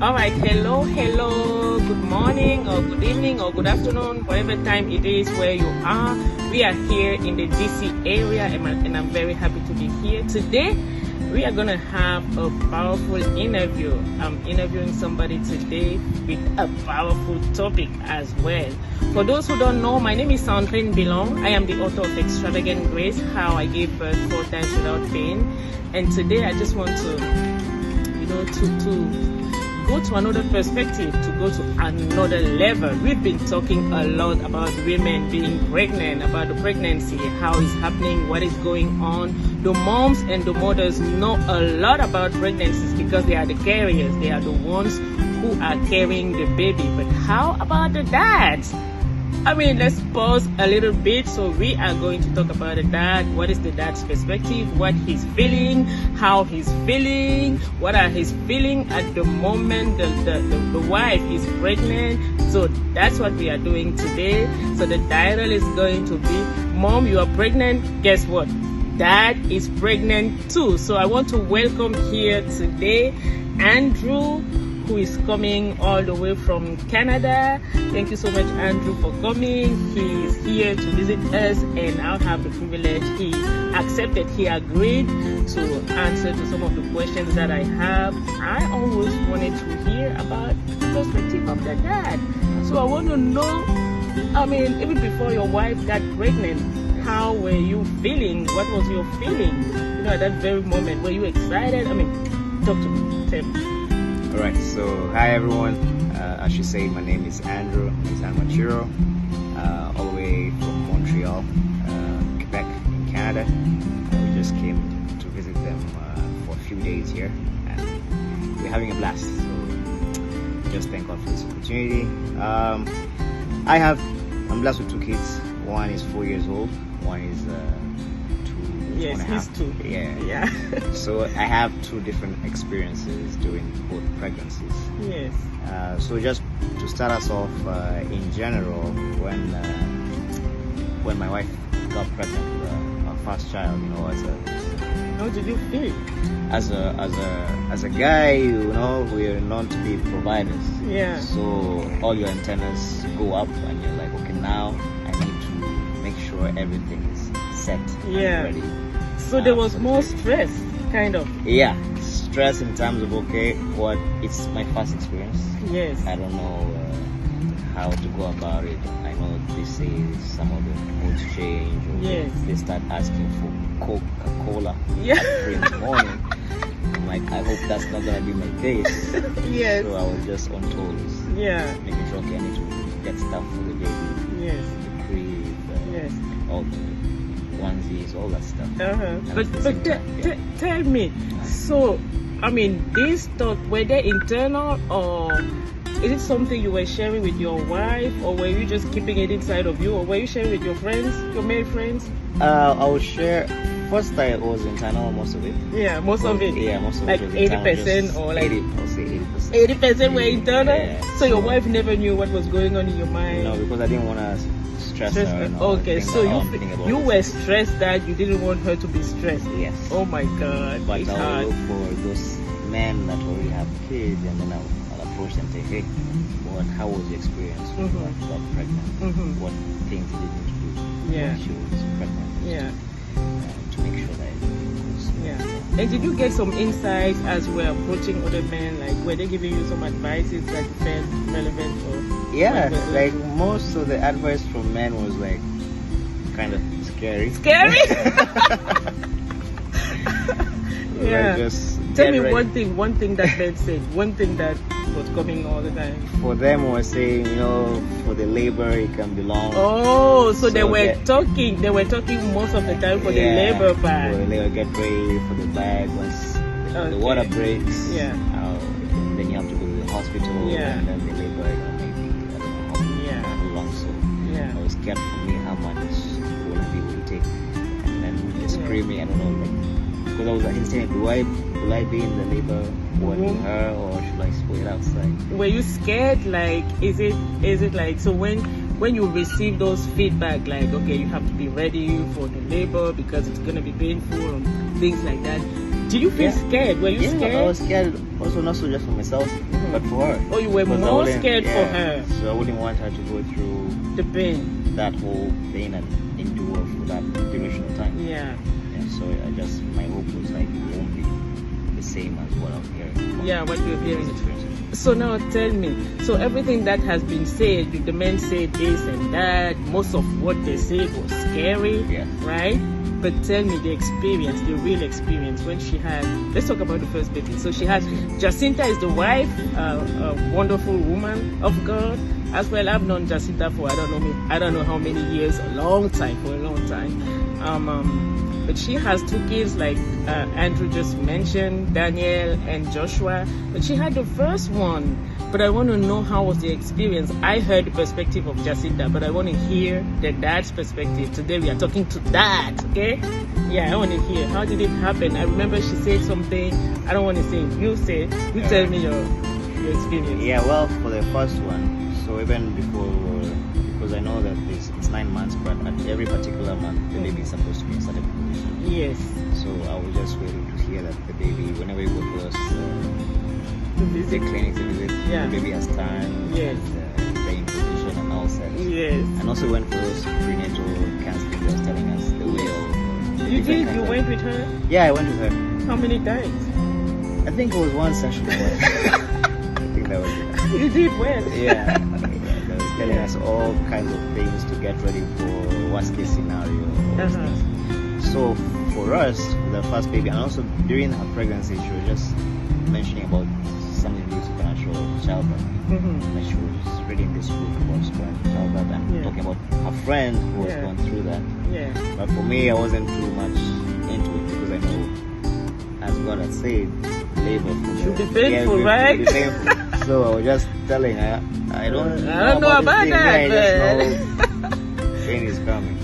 All right, hello, good morning or good evening or good afternoon, whatever time it is where you are. We are here in the DC area and I'm very happy to be here. Today, we are going to have a powerful interview. I'm interviewing somebody today with a powerful topic as well. For those who don't know, my name is Sandrine Bilong. I am the author of Extravagant Grace, How I Gave Birth 4 Times Without Pain. And today I just want to go to another perspective, to go to another level. We've been talking a lot about women being pregnant, about the pregnancy, how it's happening, what is going on. The moms and the mothers know a lot about pregnancies because they are the carriers. They are the ones who are carrying the baby. But how about the dads? Let's pause a little bit. So we are going to talk about the dad. What is the dad's perspective? What he's feeling? How he's feeling? What are his feelings at the moment the wife is pregnant? So that's what we are doing today. So the title is going to be, Mom, you are pregnant. Guess what? Dad is pregnant too. So I want to welcome here today Andrew, who is coming all the way from Canada. Thank you so much, Andrew, for coming. He is here to visit us, and I'll have the privilege. He accepted, he agreed to answer to some of the questions that I have. I always wanted to hear about the perspective of the dad. So I want to know, even before your wife got pregnant, how were you feeling? What was your feeling? At that very moment, were you excited? Talk to me, tell me. Alright, so hi everyone. I should say my name is Andrew Machiro, all the way from Montreal, Quebec in Canada. We just came to visit them for a few days here, and we're having a blast. So just thank God for this opportunity. I'm blessed with two kids. One is 4 years old. One is 2. Yes, he's 2. Yeah. So I have 2 different experiences during both pregnancies. Yes. So just to start us off, in general, when my wife got pregnant with our first child, how did you feel? As a guy, we are known to be providers. Yeah. So all your antennas go up, and you're like, okay, now I need to make sure everything is set and ready. So there was more stress, kind of. Yeah, stress in terms of, it's my first experience. Yes. I don't know how to go about it. I know they say some of the moods change, or they start asking for Coca-Cola at 3 in the morning. I'm like, I hope that's not gonna be my case. Yes. So I was just on toes. Yeah. Making sure, I need to get stuff for the baby. Yes. The crib. All the onesies, all that stuff. But tell me, so these thoughts, were they internal, or is it something you were sharing with your wife, or were you just keeping it inside of you, or were you sharing with your friends, your male friends? I will share. First, I was internal, most of it. Yeah, most of it. Yeah, most of like it. Like 80% or like 80, I'll say 80%. 80% were internal. Yeah. So your wife never knew what was going on in your mind. No, because I didn't want to stress her. Okay, so you were stressed that you didn't want her to be stressed. Yes. Oh my God. But it's I'll hard. look for those men that already have kids, and then I'll approach them and say, hey, how was your experience when you got pregnant? What things did you need to do when she was pregnant? Yeah. To make sure that everything goes smooth. Yeah. And did you get some insights as we're approaching other men? Like, were they giving you some advices that you felt relevant? Or yeah, like most of the advice from men was like kind of scary. Scary? Yeah. Just tell me one thing that men said, one thing that was coming all the time. For them was saying, for the labor it can be long. Oh, so they were talking most of the time for the labor part. For the labor, get ready for the bag once the water breaks. Yeah. Then you have to go to the hospital. Yeah. And then the labor, maybe, I don't know how long. So I was scared for me how much will it take. And then just screaming, I don't know, because I was insane. Will I be in the labor with her, or should I wait outside? Were you scared? Like, is it like, so when you receive those feedback, like, okay, you have to be ready for the labor because it's gonna be painful and things like that, Did you feel scared? Were you Yeah, scared? I was scared. Also, not so just for myself, but for her. Oh, you were Because I more wouldn't- scared for yeah, her. So I wouldn't want her to go through The pain. that whole pain and endure for that duration of time. Yeah. So my hope was like it won't be the same as what I'm hearing. Yeah, what you're hearing. Experiencing. So now tell me, so everything that has been said, the men said this and that, most of what they said was scary, Yeah. right? But tell me the experience, the real experience when she had, let's talk about the first baby. So she had, Jacinta is the wife, a wonderful woman of God. As well, I've known Jacinta for, I don't know how many years, for a long time. But she has 2 kids, like Andrew just mentioned, Daniel and Joshua. But she had the first one. But I want to know how was the experience. I heard the perspective of Jacinta, but I want to hear the dad's perspective. Today we are talking to dad, okay? Yeah, I want to hear. How did it happen? I remember she said something. I don't want to say it. You say. You tell me your experience. Yeah, well, for the first one, so even before, because I know that it's 9 months, but at every particular month, the baby is supposed to be in a certain position. Yes. So I was just waiting to hear that the baby, whenever you go to the clinic to visit, Yeah. the baby has turned, Yes. and the in position and all that. Yes. And also went for those prenatal counseling, just telling us the way of. You different did? kinds You of- went with her? Yeah, I went with her. How many times? I think it was one session. I think that was it. You did well. Yeah. They were telling us all kinds of things to get ready for worst case scenario. All those Uh-huh. things. So for us, the first baby, and also during her pregnancy, she was just mentioning about something to do with supernatural childbirth. Mhm. Like she was reading this book about supernatural childbirth and Yeah. talking about her friend who was Yeah. going through that. Yeah. But for me, I wasn't too much into it because I know, as God has said, labor Should be painful, right? Should be painful. So I was just telling her, I don't know about this thing. that, Yeah, I just know pain is coming.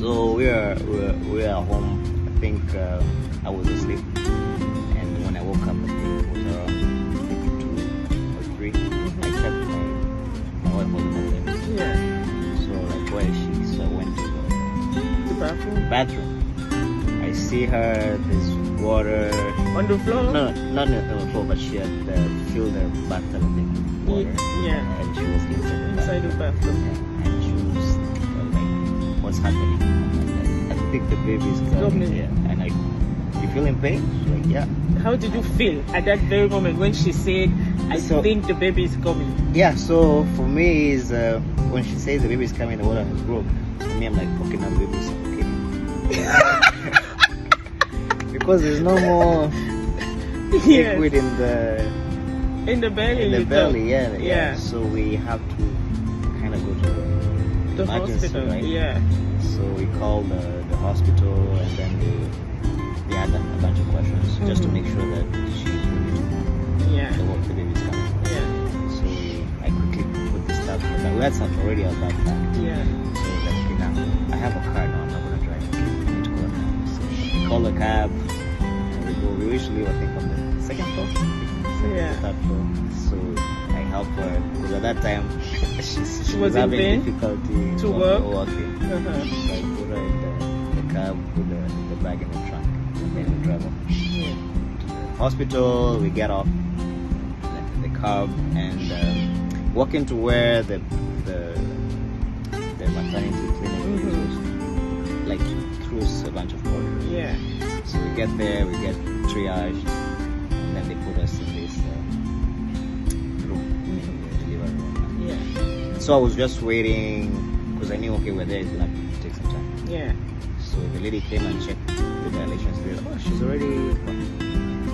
So we are home. I think I was asleep, and when I woke up, I think it was around maybe 2 or 3. I checked my wife wasn't home there. Yeah. So like, where is she? So I went to The bathroom. bathroom. I see her, there's water. On the floor? No, not on the floor, but she had filled her bathtub, I think, with water. Yeah. And she was Inside the bathroom. And she was like, what's happening? I think the baby is coming. Coming. Yeah. And like, you feeling pain? She's like, yeah. How did you feel at that very moment when she said, I So- think the baby is coming? Yeah, so for me is when she says the baby is coming, the water has broke. For me, I'm like, okay, now the baby is okay. Because there's no more Yes. liquid in the belly. in the you belly, thought. yeah. So we have to kind of go to The emergency, hospital. right? Yeah. So we called the hospital, and then they had a bunch of questions just to make sure that she's really Yeah. the baby's coming. Yeah. So I quickly put the stuff in that. We had some already at that time. Yeah. So like, okay, now I have a car now. I'm not gonna drive. Okay, I need to call a cab. So we call a cab. And we go. We usually, I think, on the second floor. Yeah. Third floor. So I help her because at that time she was in having pain difficulty to walk. walking. Uh-huh. So I put her in the cab, put the bag in the trunk, and then we drive off Yeah. to the hospital. We get off the cab and walk into where the maternity clinic is, like through a bunch of corridors. Yeah. So we get there, we get triaged, and then they put us in this room, in the delivery room. Yeah. So I was just waiting because I knew, okay, we're there, it's gonna take some time. Yeah. So the lady came and checked the dilation. She said, oh, she's already what,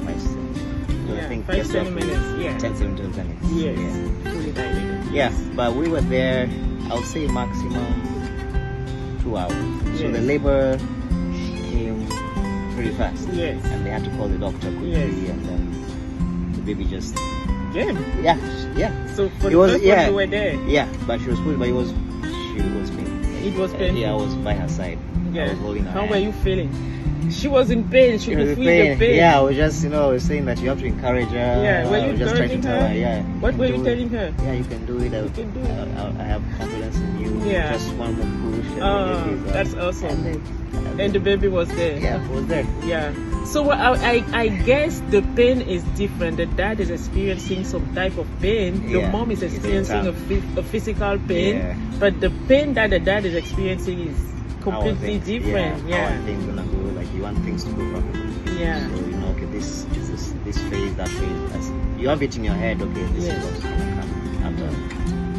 5, 7. So I Yeah, think 5, just 7 roughly minutes, yeah. 10, 7 minutes. Yes. Yeah. Fully dilated. Yeah, but we were there, I would say maximum 2 hours. So Yes. the labor came pretty fast. Yes. And they had to call the doctor quickly, Yes. and then the baby just, Game. yeah. So for It the was- first yeah. one you were there. Yeah, but she was painful, but she was painful. It was painful. Yeah, I was by her side. I Yeah. was holding her How hand. were you feeling? She was in pain. She She could was feel in the pain. Yeah, I was just, I was saying that you have to encourage her. Yeah, were I you was just trying to encouraging tell her? her, yeah. What can were you do telling it. her? Yeah, you can do it. You can do it. I have confidence in you. Yeah. Just one more push. And the Oh, baby is up. that's awesome. And And the baby was there. yeah, it was there. Yeah. So I guess the pain is different. The dad is experiencing some type of pain. The Yeah, mom is it's experiencing a physical pain. Yeah. But the pain that the dad is experiencing is How are completely things- different. How Yeah. are things gonna go? Like you want things to go properly. Yeah. So you know, okay, this is this phase, that phase. That's, you have it in your head. Okay, this Yes. is what's gonna come after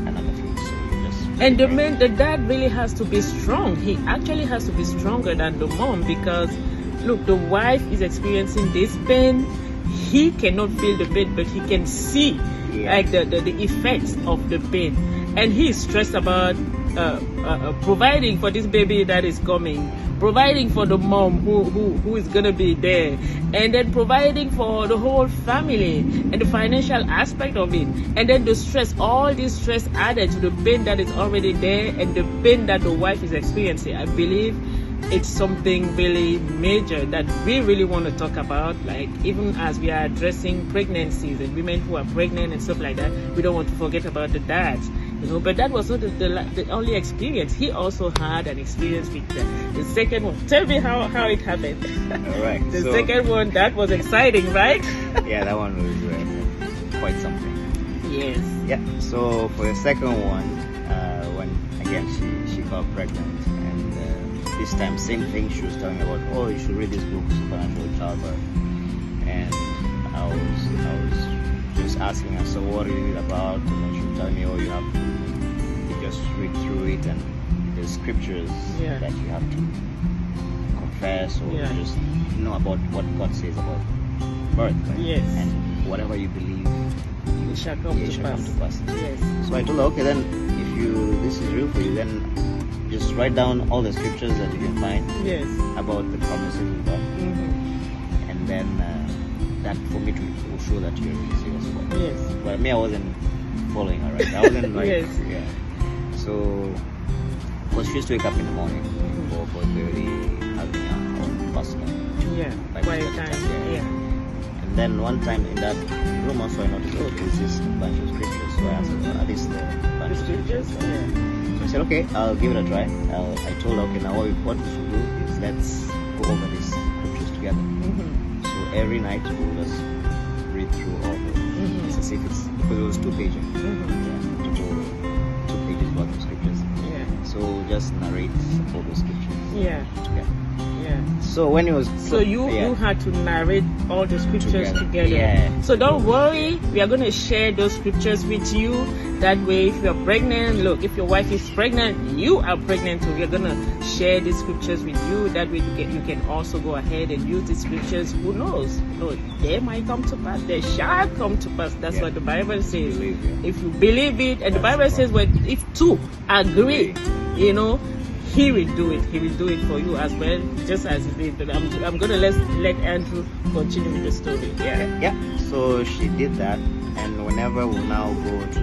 another phase. So you just And the dad really has to be strong. He actually has to be stronger than the mom because, look, the wife is experiencing this pain. He cannot feel the pain, but he can see Yeah. like the effects of the pain. And he is stressed about providing for this baby that is coming, providing for the mom who is going to be there, and then providing for the whole family and the financial aspect of it, and then the stress, all this stress added to the pain that is already there and the pain that the wife is experiencing. I believe it's something really major that we really want to talk about, like even as we are addressing pregnancies and women who are pregnant and stuff like that. We don't want to forget about the dads, you know. But that was not the only experience. He also had an experience with the second one. Tell me how it happened. All right. The so, second one, that was exciting, right? yeah, that one was quite something. Yes. Yeah. So for the second one, when again she got pregnant, and this time same thing. She was telling me about, oh, you should read this book, Supernatural Childbirth, and I was just asking her, so what is it about? And then she would tell me, oh, you just read through it, and the scriptures Yeah. that you have to confess, or Yeah. just know about what God says about birth, right? Yes. And whatever you believe, It shall come it to shall pass. come to pass. Yes. So I told her, okay, then if this is real for you, then just write down all the scriptures that you can find Yes. about the promises of God, Mm-hmm. and then that for me to show that you're really serious about it. Yes. But me, I wasn't following her, right? I wasn't like, Yes. yeah. So, because she used to wake up in the morning for 4:30, having her own personal Yeah. Bible Quiet study time. time, Yeah. And then one time in that room also I noticed, oh, there's this bunch of scriptures. So I asked her, are these the The bunch of scriptures. scriptures? Yeah. So I said, okay, I'll give it a try. I told her, okay, now what we should do is let's go over these scriptures together. Mm-hmm. So every night we'll just read through all the it's as if it's, because it was 2 pages. Mm-hmm. Yeah, total 2 pages worth of scriptures. Yeah. So we'll just narrate all those scriptures Yeah. together. Yeah. So when it was So you had to narrate all the scriptures together. Yeah. So don't worry, we are going to share those scriptures with you. That way, if you're pregnant, look, if your wife is pregnant, you are pregnant too. We're going to share these scriptures with you. That way, you can also go ahead and use these scriptures. Who knows? No, they might come to pass. They shall come to pass. That's what the Bible says. Believe, yeah. If you believe it, and the Bible says, when if 2 agree, you know, He will do it. He will do it for you as well, just as He did. But I'm gonna let Andrew continue with the story. Yeah. Yeah. So she did that, and whenever we now go to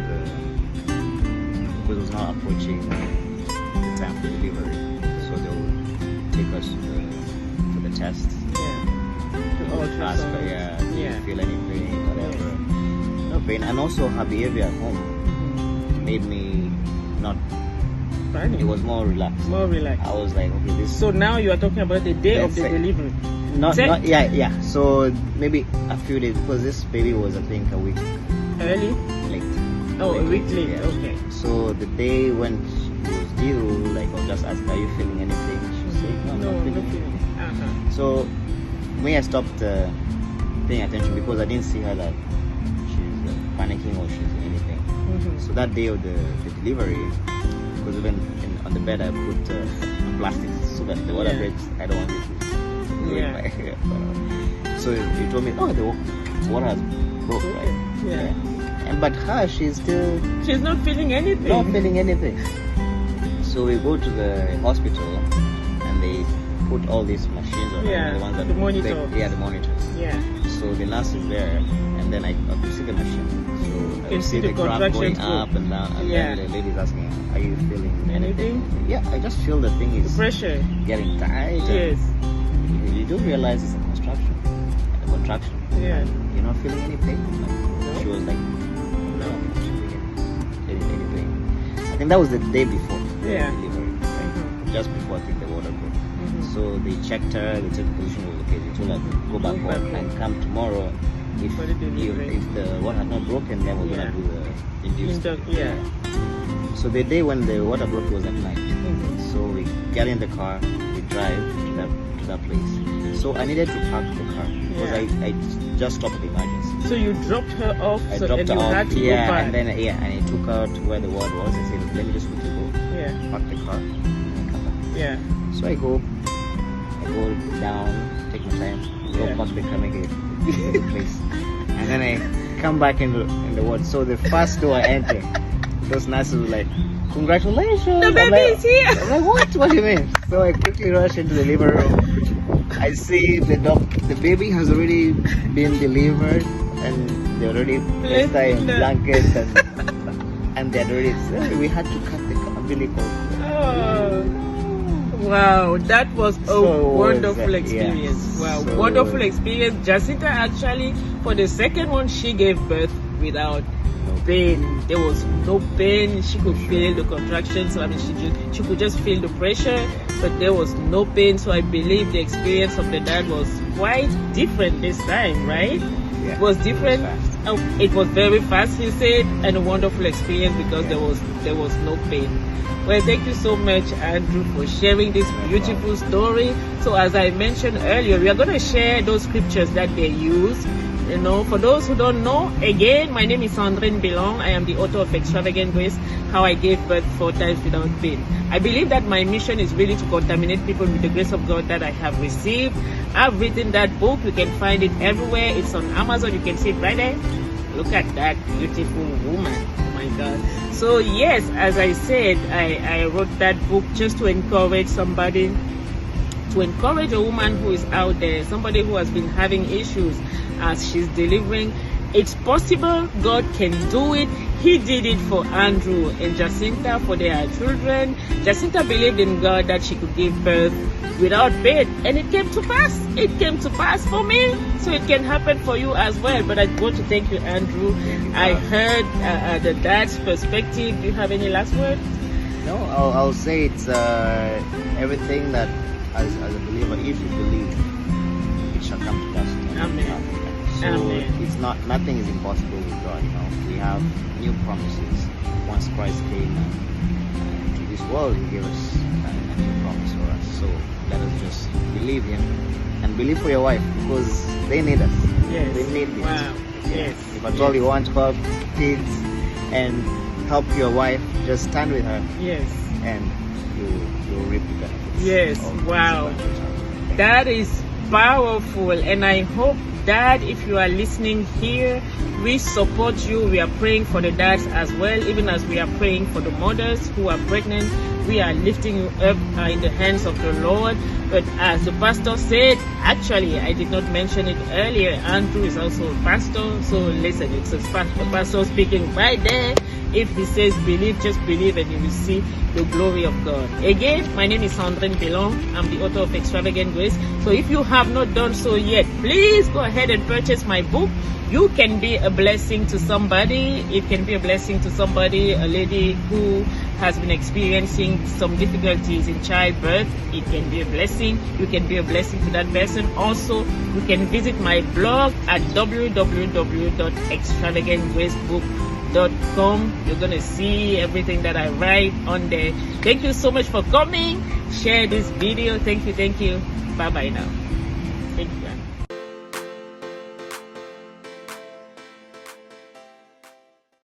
because it was now approaching the time for delivery, so they would take us to the test. Yeah. Ask her, yeah, do you feel any pain, whatever. No pain, and also her behavior at home made me not. Funny. It was more relaxed. More relaxed. I was like, okay, this. So now you are talking about the day of the delivery. Not yeah. So maybe a few days, because this baby was, I think, a week Early? late. Oh, a week late. Yeah. Okay. So the day when she was due, like I was just asking, are you feeling anything? She was saying, no, I'm not feeling anything. Uh-huh. So me, I stopped paying attention because I didn't see her that she's panicking or she's anything. Mm-hmm. So that day of the delivery, because even on the bed I put plastic so that the water breaks. I don't want it to go in my hair. So he told me, oh, the water has broke, right? Yeah. And but her, she's not feeling anything. not feeling anything. So we go to the hospital, and they put all these machines on her, the ones that the monitor. the monitors. Yeah. So the nurse is there, and then I could see the machine. So You I can could see the graph going contractions up and down, and then the lady's asking, are you feeling Anything? Yeah, I just feel the thing The is pressure. getting tight. Yes. And you do realize it's a contraction. Yeah. And you're not feeling any pain. She was like, no, I'm not feeling any pain. I think that was the day before the Yeah. delivery. Mm-hmm. just before I think the water broke. So they checked her, they took the position of okay, they told her to go back home and come tomorrow. If the water had not broken, then we're gonna do the induced. So the day when the water broke was at night. So we get in the car, we drive to that place. So I needed to park the car because I just stopped the emergency. So you dropped her off, I so dropped and her you off, had to go back. and then and I took her to where the ward was. I said, let me just quickly go, park the car, and come back. So I go down, take my time, go park the car, make it the place, and then I come back in the ward. So the first door I enter, those nurses were like, congratulations, the baby is here. I'm like, what do you mean? So I quickly rush into the living room. I see the baby has already been delivered, and they already placed her in blankets, and they had already we had to cut the umbilical. Wow, that was a wonderful experience. Wonderful experience. Jacinta actually, for the second one, she gave birth without pain. There was no pain. She could feel the contractions. So I mean, she could just feel the pressure, but there was no pain. So I believe the experience of the dad was quite different this time, right? It was different. It was very fast, he said, and a wonderful experience because there was no pain. Well, thank you so much, Andrew, for sharing this beautiful story. So as I mentioned earlier, we are going to share those scriptures that they use. You know, for those who don't know, again, my name is Sandrine Belong. I am the author of Extravagant Grace, How I Gave Birth 4 Times Without Pain. I believe that my mission is really to contaminate people with the grace of God that I have received. I've written that book. You can find it everywhere. It's on Amazon. You can see it right there. Look at that beautiful woman. Oh my God. So yes, as I said, I wrote that book just to encourage somebody, to encourage a woman who is out there, somebody who has been having issues as she's delivering. It's possible. God can do it. He did it for Andrew and Jacinta for their children. Jacinta believed in God that she could give birth without pain, and it came to pass. It came to pass for me, so it can happen for you as well. But I want to thank you, Andrew. I heard the dad's perspective. Do you have any last words? No, I'll say it's everything that as a believer, if you believe, it shall come to pass. Amen. So it's nothing is impossible with God. You know, we have new promises. Once Christ came to this world, He gave us a new promise for us. So let us just believe Him and believe for your wife, because they need us. Yes. They need this. Wow. Yes. If at all you want to have kids and help your wife, just stand with her. Yes. And you'll reap the benefits. Yes. Wow. That is powerful, and I hope Dad, if you are listening here, we support you. We are praying for the dads as well, even as we are praying for the mothers who are pregnant. We are lifting you up in the hands of the Lord. But as the pastor said, actually, I did not mention it earlier, Andrew is also a pastor. So listen, it's a pastor speaking right there. If he says believe, just believe, and you will see the glory of God. Again, my name is Sandrine Belong. I'm the author of Extravagant Grace. So if you have not done so yet, please go ahead and purchase my book. You can be a blessing to somebody. It can be a blessing to somebody, a lady who has been experiencing some difficulties in childbirth. It can be a blessing. You can be a blessing to that person. Also, you can visit my blog at www.extravagantgracebook.com. You're gonna see everything that I write on there. Thank you so much for coming. Share this video. Thank you. Bye bye now. Thank you.